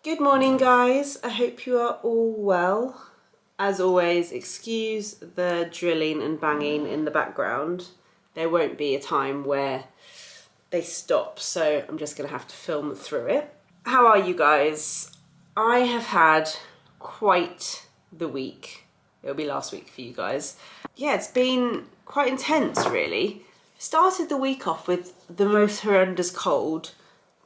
Good morning, guys. I hope you are all well. As always, excuse the drilling and banging in the background. There won't be a time where they stop, so I'm just gonna have to film through it. How are you guys? I have had quite the week. It'll be last week for you guys. Yeah, it's been quite intense, really. Started the week off with the most horrendous cold.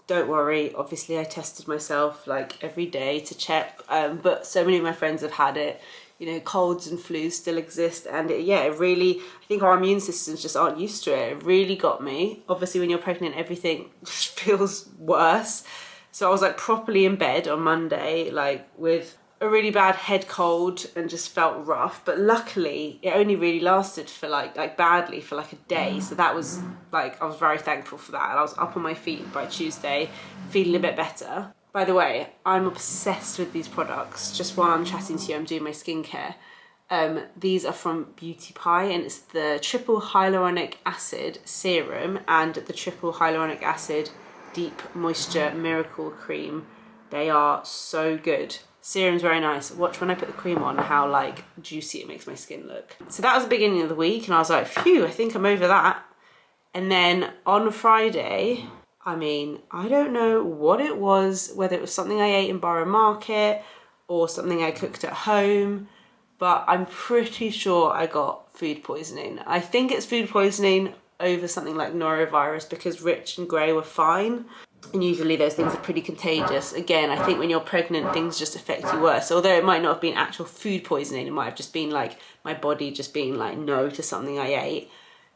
Don't worry, obviously I tested myself like every day to check, but so many of my friends have had it. You know, colds and flus still exist, and it really, I think our immune systems just aren't used to it. It really got me. Obviously when you're pregnant, everything feels worse. So I was like properly in bed on Monday, like with a really bad head cold, and just felt rough. But luckily it only really lasted for like badly for like a day. So that was like, I was very thankful for that. And I was up on my feet by Tuesday, feeling a bit better. By the way, I'm obsessed with these products. Just while I'm chatting to you, I'm doing my skincare. These are from Beauty Pie, and it's the triple hyaluronic acid serum and the triple hyaluronic acid deep moisture miracle cream. They are so good. Serum's very nice. Watch when I put the cream on how like juicy it makes my skin look. So that was the beginning of the week, and I was like, phew, I think I'm over that. And then on Friday, I mean, I don't know what it was, whether it was something I ate in Borough Market or something I cooked at home, but I'm pretty sure I got food poisoning. I think it's food poisoning over something like norovirus, because Rich and Gray were fine. And usually those things are pretty contagious. Again, I think when you're pregnant, things just affect you worse. Although it might not have been actual food poisoning, it might have just been like my body just being like no to something I ate.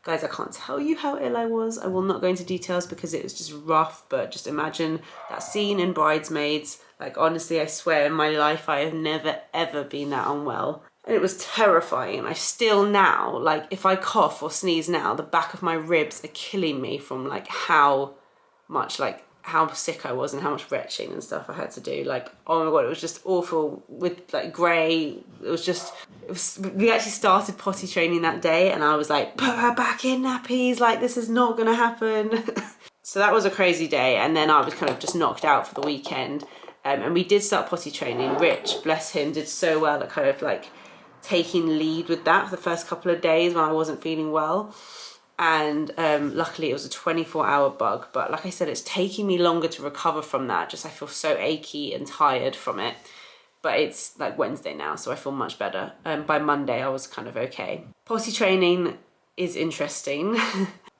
Guys, I can't tell you how ill I was. I will not go into details because it was just rough, but just imagine that scene in Bridesmaids. Like, honestly, I swear in my life, I have never, ever been that unwell. And it was terrifying. I still now, like, if I cough or sneeze now, the back of my ribs are killing me from, like, how much, like, how sick I was and how much retching and stuff I had to do. Like, oh my God, it was just awful with, like, Gray. We actually started potty training that day, and I was like, put her back in nappies, like, this is not gonna happen. So that was a crazy day, and then I was kind of just knocked out for the weekend. And we did start potty training. Rich, bless him, did so well at kind of like taking lead with that for the first couple of days when I wasn't feeling well. And luckily it was a 24-hour bug, but like I said, it's taking me longer to recover from that. Just I feel so achy and tired from it. But it's like Wednesday now, so I feel much better. By Monday I was kind of okay. Potty training is interesting.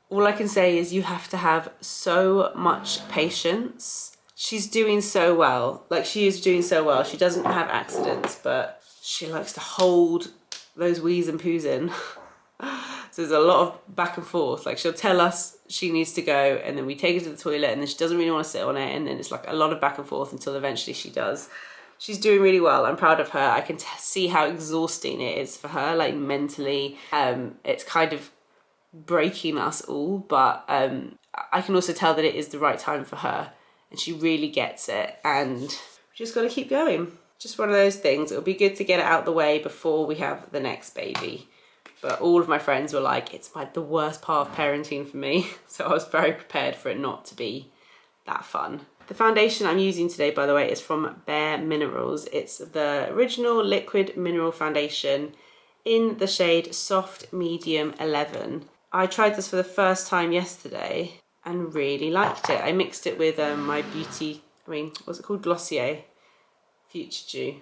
All I can say is you have to have so much patience. She's doing so well. Like, she is doing so well. She doesn't have accidents, but she likes to hold those wheeze and poos in. So there's a lot of back and forth. Like, she'll tell us she needs to go, and then we take her to the toilet, and then she doesn't really want to sit on it, and then it's like a lot of back and forth until eventually she does. She's doing really well. I'm proud of her. I can see how exhausting it is for her, like mentally. It's kind of breaking us all, but I can also tell that it is the right time for her, and she really gets it, and we just got to keep going. Just one of those things. It'll be good to get it out the way before we have the next baby. But all of my friends were like, it's like the worst part of parenting for me. So I was very prepared for it not to be that fun. The foundation I'm using today, by the way, is from Bare Minerals. It's the original liquid mineral foundation in the shade Soft Medium 11. I tried this for the first time yesterday and really liked it. I mixed it with my what's it called? Glossier Future Dew,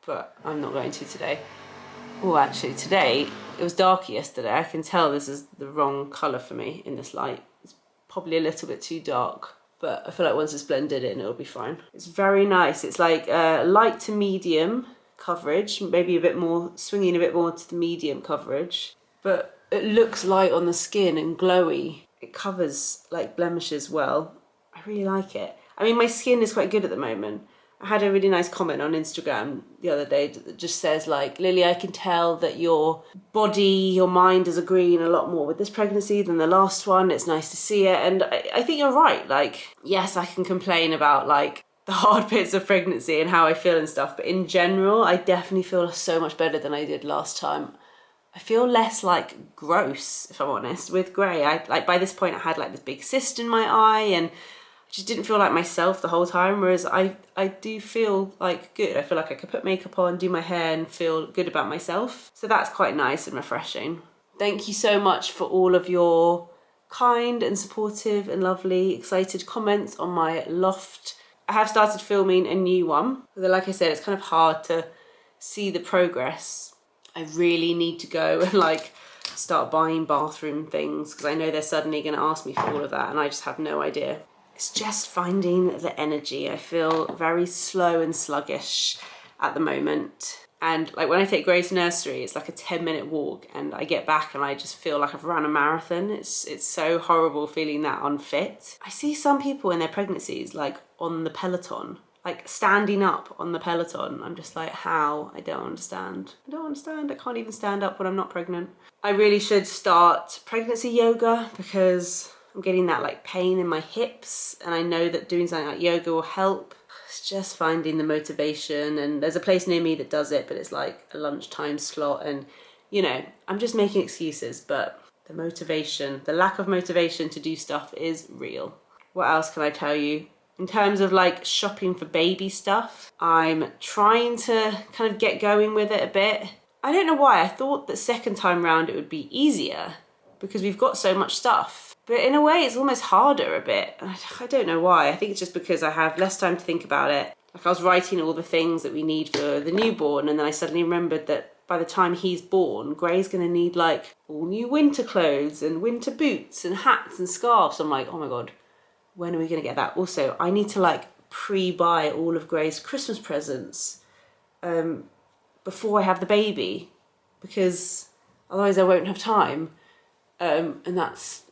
but I'm not going to today. Oh, actually today, it was darker yesterday. I can tell this is the wrong colour for me in this light. It's probably a little bit too dark, but I feel like once it's blended in, it'll be fine. It's very nice. It's like light to medium coverage, maybe a bit more, swinging a bit more to the medium coverage, but it looks light on the skin and glowy. It covers like blemishes well. I really like it. I mean, my skin is quite good at the moment. I had a really nice comment on Instagram the other day that just says like, Lily, I can tell that your body, your mind is agreeing a lot more with this pregnancy than the last one. It's nice to see it. And I think you're right. Like, yes, I can complain about like the hard bits of pregnancy and how I feel and stuff. But in general, I definitely feel so much better than I did last time. I feel less like gross, if I'm honest, with Gray. Like by this point I had like this big cyst in my eye, and just didn't feel like myself the whole time, whereas I do feel like good. I feel like I could put makeup on, do my hair and feel good about myself. So that's quite nice and refreshing. Thank you so much for all of your kind and supportive and lovely, excited comments on my Loft. I have started filming a new one, but like I said, it's kind of hard to see the progress. I really need to go and like start buying bathroom things because I know they're suddenly going to ask me for all of that and I just have no idea. It's just finding the energy. I feel very slow and sluggish at the moment. And like when I take Grace to nursery, it's like a 10-minute walk and I get back and I just feel like I've run a marathon. It's so horrible feeling that unfit. I see some people in their pregnancies like on the Peloton, like standing up on the Peloton. I'm just like, how? I don't understand. I can't even stand up when I'm not pregnant. I really should start pregnancy yoga because I'm getting that like pain in my hips and I know that doing something like yoga will help. It's just finding the motivation, and there's a place near me that does it, but it's like a lunchtime slot, and you know, I'm just making excuses, but the motivation, the lack of motivation to do stuff is real. What else can I tell you? In terms of like shopping for baby stuff, I'm trying to kind of get going with it a bit. I don't know why, I thought that second time round it would be easier because we've got so much stuff. But in a way, it's almost harder a bit. I don't know why. I think it's just because I have less time to think about it. Like I was writing all the things that we need for the newborn, and then I suddenly remembered that by the time he's born, Gray's gonna need like all new winter clothes and winter boots and hats and scarves. I'm like, oh my God, when are we gonna get that? Also, I need to like pre-buy all of Gray's Christmas presents before I have the baby, because otherwise I won't have time. And that's,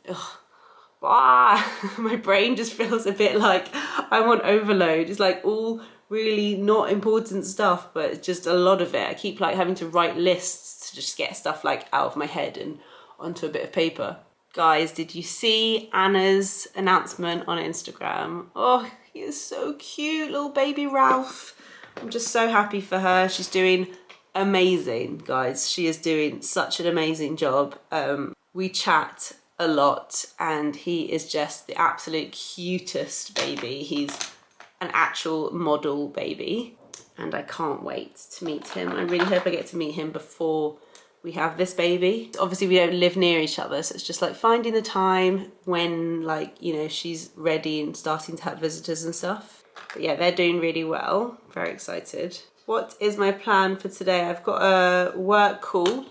my brain just feels a bit like I'm on overload. It's like all really not important stuff, but it's just a lot of it. I keep like having to write lists to just get stuff like out of my head and onto a bit of paper. Guys, did you see Anna's announcement on Instagram? Oh, he is so cute, little baby Ralph. I'm just so happy for her. She's doing amazing, guys. She is doing such an amazing job. We chat a lot and he is just the absolute cutest baby. He's an actual model baby and I can't wait to meet him. I really hope I get to meet him before we have this baby. Obviously we don't live near each other, so it's just like finding the time when like, you know, she's ready and starting to have visitors and stuff. But yeah, they're doing really well. Very excited. What is my plan for today? I've got a work call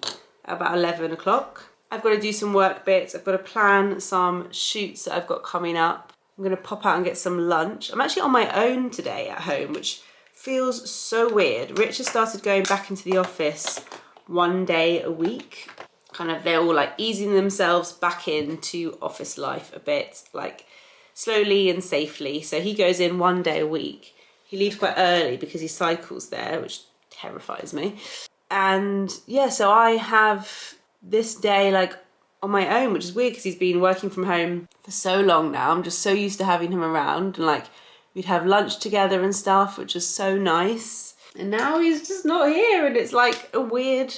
at about 11 o'clock. I've got to do some work bits. I've got to plan some shoots that I've got coming up. I'm going to pop out and get some lunch. I'm actually on my own today at home, which feels so weird. Rich has started going back into the office one day a week. Kind of, they're all like easing themselves back into office life a bit, like slowly and safely. So he goes in one day a week. He leaves quite early because he cycles there, which terrifies me. And yeah, so I have this day like on my own, which is weird because he's been working from home for so long now. I'm just so used to having him around, and like we'd have lunch together and stuff, which was so nice. And now he's just not here and it's like a weird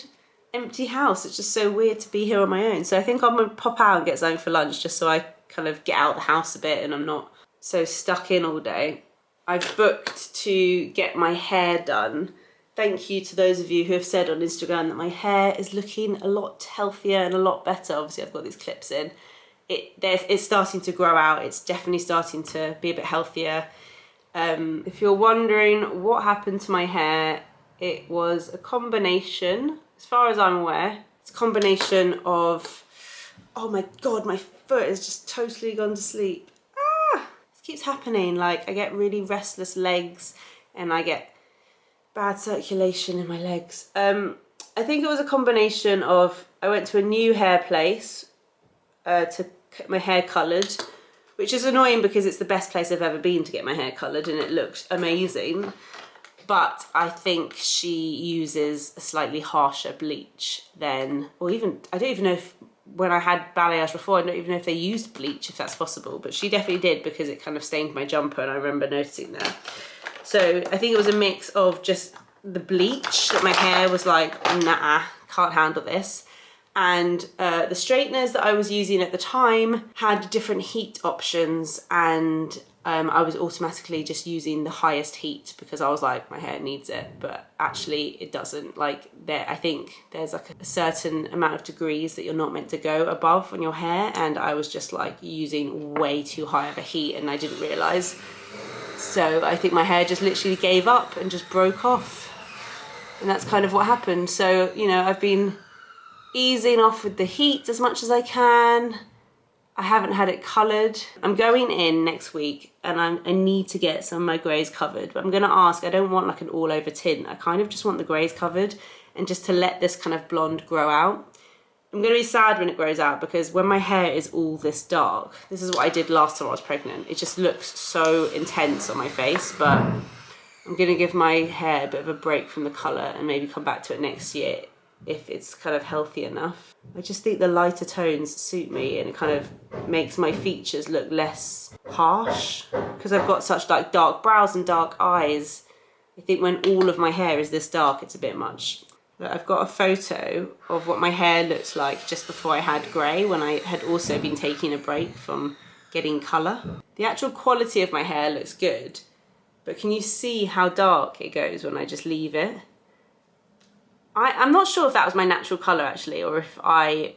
empty house. It's just so weird to be here on my own. So I think I'm gonna pop out and get something for lunch just so I kind of get out of the house a bit and I'm not so stuck in all day. I've booked to get my hair done. Thank you to those of you who have said on Instagram that my hair is looking a lot healthier and a lot better. Obviously, I've got these clips in. It's starting to grow out. It's definitely starting to be a bit healthier. If you're wondering what happened to my hair, it was a combination, as far as I'm aware, it's a combination of, oh my God, my foot has just totally gone to sleep. This keeps happening. Like I get really restless legs and I get bad circulation in my legs. I think it was a combination of, I went to a new hair place to get my hair coloured, which is annoying because it's the best place I've ever been to get my hair coloured and it looked amazing. But I think she uses a slightly harsher bleach than, or even, I don't even know if, when I had balayage before, I don't even know if they used bleach, if that's possible, but she definitely did because it kind of stained my jumper and I remember noticing that. So I think it was a mix of just the bleach, that my hair was like, nah, can't handle this. And the straighteners that I was using at the time had different heat options and I was automatically just using the highest heat because I was like, my hair needs it, but actually it doesn't. Like I think there's like a certain amount of degrees that you're not meant to go above on your hair, and I was just like using way too high of a heat and I didn't realise. So I think my hair just literally gave up and just broke off. And that's kind of what happened. So, you know, I've been easing off with the heat as much as I can. I haven't had it coloured. I'm going in next week and I need to get some of my greys covered, but I'm gonna ask, I don't want like an all over tint. I kind of just want the greys covered and just to let this kind of blonde grow out. I'm gonna be sad when it grows out because when my hair is all this dark, this is what I did last time I was pregnant. It just looks so intense on my face, but I'm gonna give my hair a bit of a break from the colour and maybe come back to it next year if it's kind of healthy enough. I just think the lighter tones suit me and it kind of makes my features look less harsh because I've got such like dark brows and dark eyes. I think when all of my hair is this dark, it's a bit much. But I've got a photo of what my hair looked like just before I had grey, when I had also been taking a break from getting colour. The actual quality of my hair looks good, but can you see how dark it goes when I just leave it? I'm not sure if that was my natural colour actually, or if I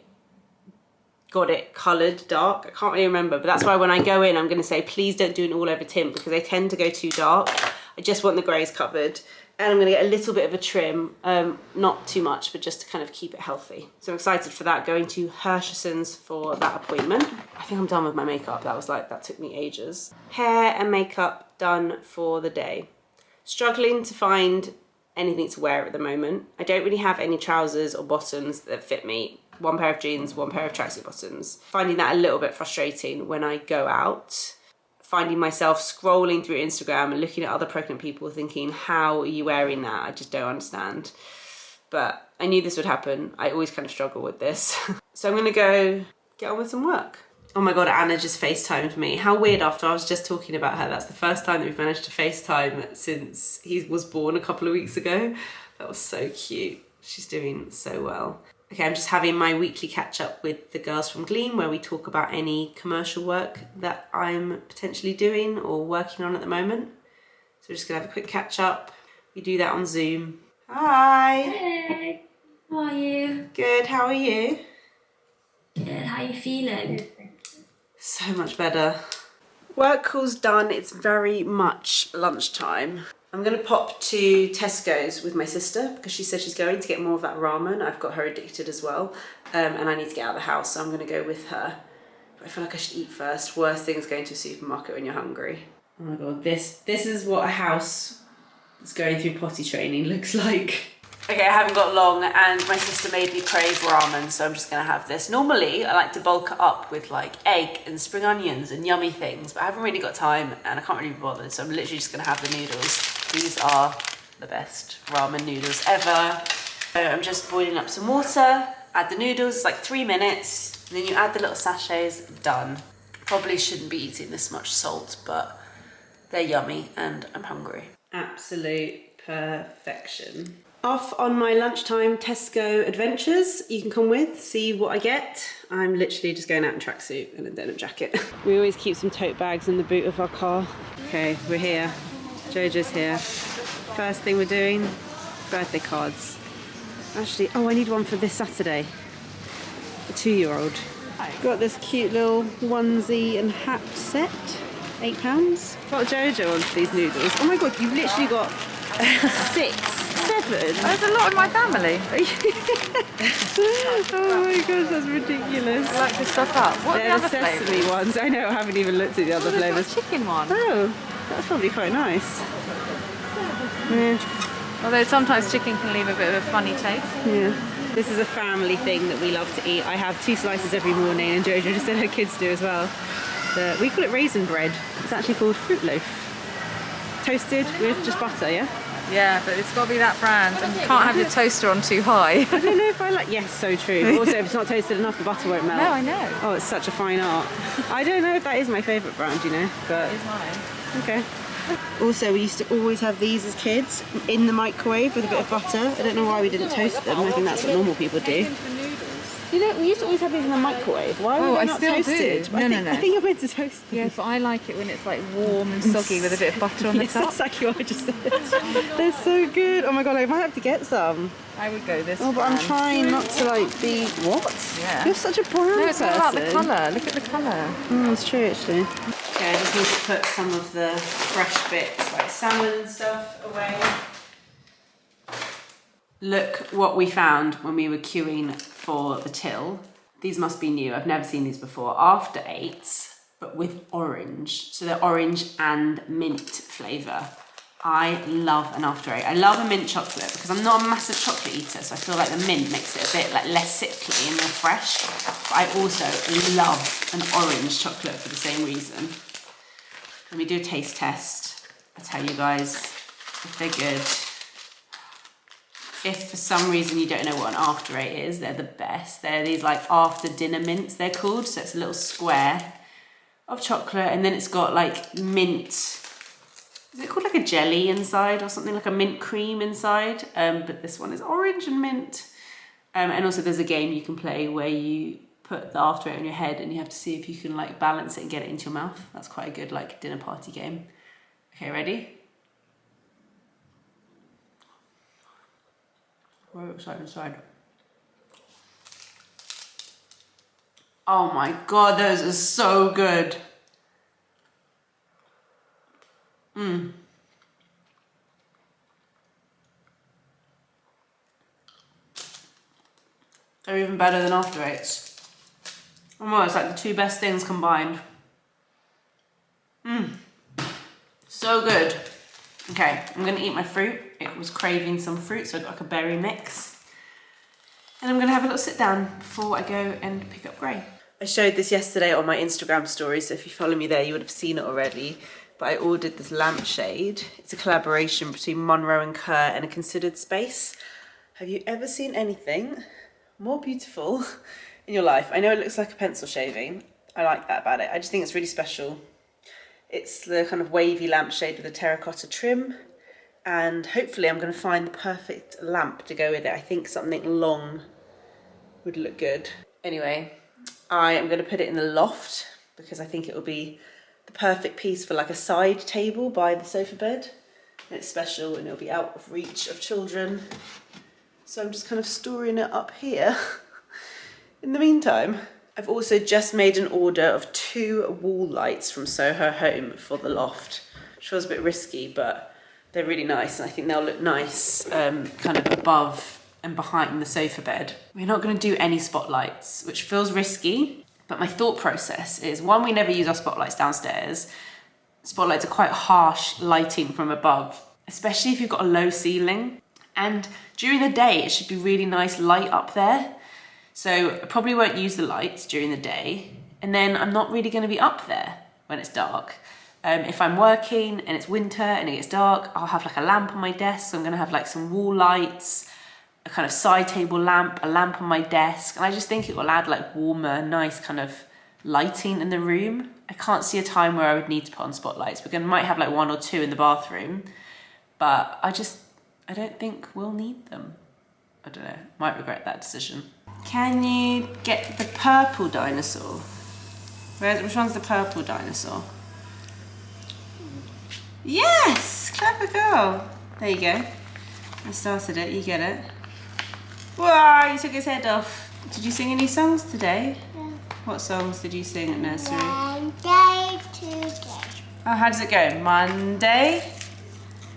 got it coloured dark. I can't really remember, but that's why when I go in, I'm going to say, please don't do an all over tint because they tend to go too dark. I just want the greys covered. And I'm going to get a little bit of a trim, not too much, but just to kind of keep it healthy. So I'm excited for that, going to Hershison's for that appointment. I think I'm done with my makeup. That took me ages. Hair and makeup done for the day. Struggling to find anything to wear at the moment. I don't really have any trousers or bottoms that fit me. One pair of jeans, one pair of tracksuit bottoms. Finding that a little bit frustrating when I go out. Finding myself scrolling through Instagram and looking at other pregnant people thinking, how are you wearing that? I just don't understand. But I knew this would happen. I always kind of struggle with this. So I'm gonna go get on with some work. Oh my God, Anna just FaceTimed me. How weird, after I was just talking about her. That's the first time that we've managed to FaceTime since he was born a couple of weeks ago. That was so cute. She's doing so well. Okay, I'm just having my weekly catch up with the girls from Gleam where we talk about any commercial work that I'm potentially doing or working on at the moment. So we're just gonna have a quick catch up. We do that on Zoom. Hi. Hey, how are you? Good, how are you? Good, how are you feeling? So much better. Work call's done, it's very much lunchtime. I'm gonna pop to Tesco's with my sister because she said she's going to get more of that ramen. I've got her addicted as well, and I need to get out of the house, so I'm gonna go with her. But I feel like I should eat first. Worst thing is going to a supermarket when you're hungry. Oh my God, this is what a house that's going through potty training looks like. Okay, I haven't got long and my sister made me crave ramen, so I'm just gonna have this. Normally, I like to bulk it up with like egg and spring onions and yummy things, but I haven't really got time and I can't really be bothered, so I'm literally just gonna have the noodles. These are the best ramen noodles ever. So I'm just boiling up some water, add the noodles, it's like 3 minutes, and then you add the little sachets, done. Probably shouldn't be eating this much salt, but they're yummy and I'm hungry. Absolute perfection. Off on my lunchtime Tesco adventures. You can come with, see what I get. I'm literally just going out in tracksuit and a denim jacket. We always keep some tote bags in the boot of our car. Okay, we're here. Jojo's here. First thing we're doing, birthday cards. Actually, oh, I need one for this Saturday. A 2-year-old. Got this cute little onesie and hat set. £8. Got Jojo onto these noodles. Oh my God, you've literally got 6, 7. There's a lot in my family. Oh my gosh, that's ridiculous. I like to stock up. What They're are the the other sesame flavours? ones. I know, I haven't even looked at the other There's flavours. a chicken one. Oh, that's probably quite nice. Yeah. Although sometimes chicken can leave a bit of a funny taste. Yeah. This is a family thing that we love to eat. I have 2 slices every morning and Jojo just said her kids do as well. We call it raisin bread. It's actually called fruit loaf. Toasted with just butter, yeah? Yeah, but it's got to be that brand, and you can't have your toaster on too high. I don't know if I like... Yes, so true. Also, if it's not toasted enough, the butter won't melt. No, I know. Oh, it's such a fine art. I don't know if that is my favourite brand, you know, but... It is mine. Okay. Also, we used to always have these as kids in the microwave with a bit of butter. I don't know why we didn't toast them. I think that's what normal people do. You know, we used to always have these in the microwave. Why were they not toasted? Do. No. I think you're meant to toast them. Yeah, but I like it when it's like warm and soggy with a bit of butter on the Yes, top. that's exactly what I just said. They're so good. Oh my god, I might have to get some. I would go this. Oh, but I'm trying not to like be what? Yeah. You're such a brown No, it's all about the person. colour. Look at the colour. That's true actually. Okay, I just need to put some of the fresh bits like salmon and stuff away. Look what we found when we were queuing for the till. These must be new. I've never seen these before. After eights, but with orange. So they're orange and mint flavour. I love an after eight. I love a mint chocolate because I'm not a massive chocolate eater, so I feel like the mint makes it a bit like less sickly and more fresh. But I also love an orange chocolate for the same reason. Let me do a taste test. I'll tell you guys if they're good. If for some reason you don't know what an after eight is, they're the best. They're these like after dinner mints, they're called. So it's a little square of chocolate and then it's got like mint. Is it called like a jelly inside or something, like a mint cream inside? But this one is orange and mint. And also there's a game you can play where you put the after eight on your head and you have to see if you can like balance it and get it into your mouth. That's quite a good like dinner party game. Okay, ready? Right side and side. Oh my god, those are so good. They're even better than after eights. Oh, it's like the two best things combined. So good. Okay, I'm gonna eat my fruit. It was craving some fruit, so I got like a berry mix. And I'm gonna have a little sit down before I go and pick up Gray. I showed this yesterday on my Instagram story, so if you follow me there, you would have seen it already. But I ordered this lampshade. It's a collaboration between Monroe and Kerr and A Considered Space. Have you ever seen anything more beautiful in your life? I know it looks like a pencil shaving. I like that about it. I just think it's really special. It's the kind of wavy lampshade with a terracotta trim. And hopefully I'm going to find the perfect lamp to go with it. I think something long would look good. Anyway, I am going to put it in the loft because I think it will be the perfect piece for like a side table by the sofa bed. And it's special and it'll be out of reach of children. So I'm just kind of storing it up here in the meantime. I've also just made an order of 2 wall lights from Soho Home for the loft, which was a bit risky, but they're really nice and I think they'll look nice kind of above and behind the sofa bed. We're not going to do any spotlights, which feels risky, but my thought process is, one, we never use our spotlights downstairs. Spotlights are quite harsh lighting from above, especially if you've got a low ceiling. And during the day, it should be really nice light up there. So I probably won't use the lights during the day. And then I'm not really going to be up there when it's dark. If I'm working and it's winter and it gets dark, I'll have like a lamp on my desk. So I'm going to have like some wall lights, a kind of side table lamp, a lamp on my desk. And I just think it will add like warmer, nice kind of lighting in the room. I can't see a time where I would need to put on spotlights. We might have like 1 or 2 in the bathroom, but I don't think we'll need them. I don't know, might regret that decision. Can you get the purple dinosaur? Which one's the purple dinosaur? Yes! Clever girl. There you go. I started it, you get it. Wow, you took his head off. Did you sing any songs today? Yeah. What songs did you sing at nursery? Monday, Tuesday. Oh, how does it go? Monday?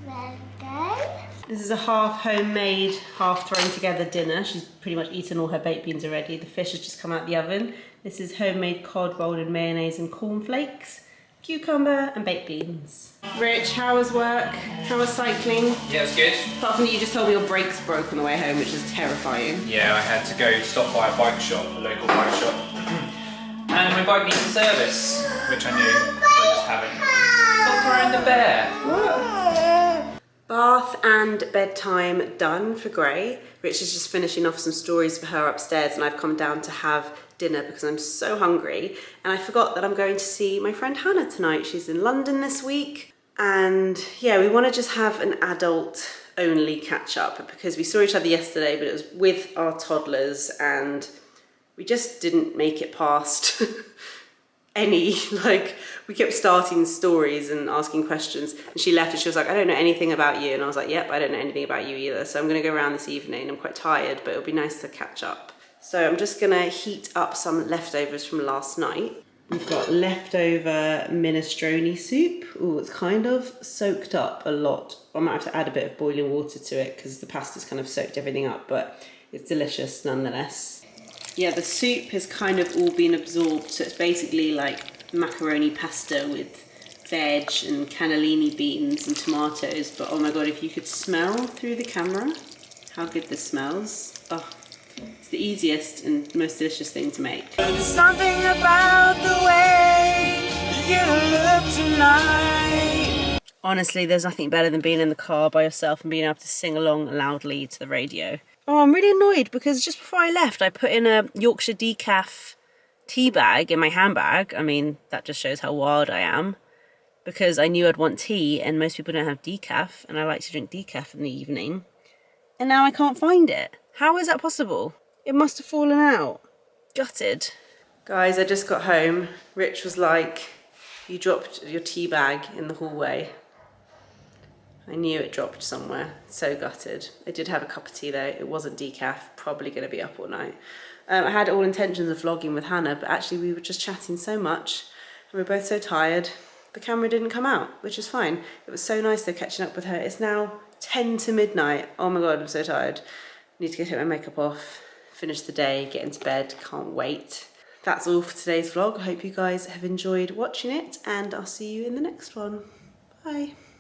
Monday. This is a half homemade, half thrown together dinner. She's pretty much eaten all her baked beans already. The fish has just come out the oven. This is homemade cod rolled in mayonnaise and cornflakes, cucumber and baked beans. Rich, how was work? How was cycling? Yeah, it was good. Apart from you just told me your brakes broke on the way home, which is terrifying. Yeah, I had to go stop by a bike shop, a local bike shop. And my bike needs a service, which I knew, so I just haven't. Stop throwing the bear. What? Bath and bedtime done for Gray. Rich is just finishing off some stories for her upstairs and I've come down to have dinner because I'm so hungry. And I forgot that I'm going to see my friend Hannah tonight. She's in London this week. And yeah, we want to just have an adult only catch up because we saw each other yesterday, but it was with our toddlers and we just didn't make it past any, like, we kept starting stories and asking questions, and she left and she was like, I don't know anything about you, and I was like, yep, I don't know anything about you either, so I'm gonna go around this evening. I'm quite tired, but it'll be nice to catch up. So I'm just gonna heat up some leftovers from last night. We've got leftover minestrone soup. Oh, it's kind of soaked up a lot. I might have to add a bit of boiling water to it because the pasta's kind of soaked everything up, but it's delicious nonetheless. Yeah, the soup has kind of all been absorbed, so it's basically like macaroni pasta with veg and cannellini beans and tomatoes, but oh my god, if you could smell through the camera how good this smells. Oh, it's the easiest and most delicious thing to make. There's something about the way you look tonight. Honestly, there's nothing better than being in the car by yourself and being able to sing along loudly to the radio. Oh, I'm really annoyed because just before I left, I put in a Yorkshire decaf tea bag in my handbag. I mean, that just shows how wild I am, because I knew I'd want tea and most people don't have decaf, and I like to drink decaf in the evening. And now I can't find it. How is that possible? It must have fallen out. Gutted. Guys, I just got home. Rich was like, you dropped your tea bag in the hallway. I knew it dropped somewhere. So gutted. I did have a cup of tea though. It wasn't decaf. Probably going to be up all night. I had all intentions of vlogging with Hannah, but actually we were just chatting so much and we were both so tired. The camera didn't come out, which is fine. It was so nice though catching up with her. It's now 10 to midnight. Oh my god, I'm so tired. Need to go take my makeup off, finish the day, get into bed. Can't wait. That's all for today's vlog. I hope you guys have enjoyed watching it, and I'll see you in the next one. Bye.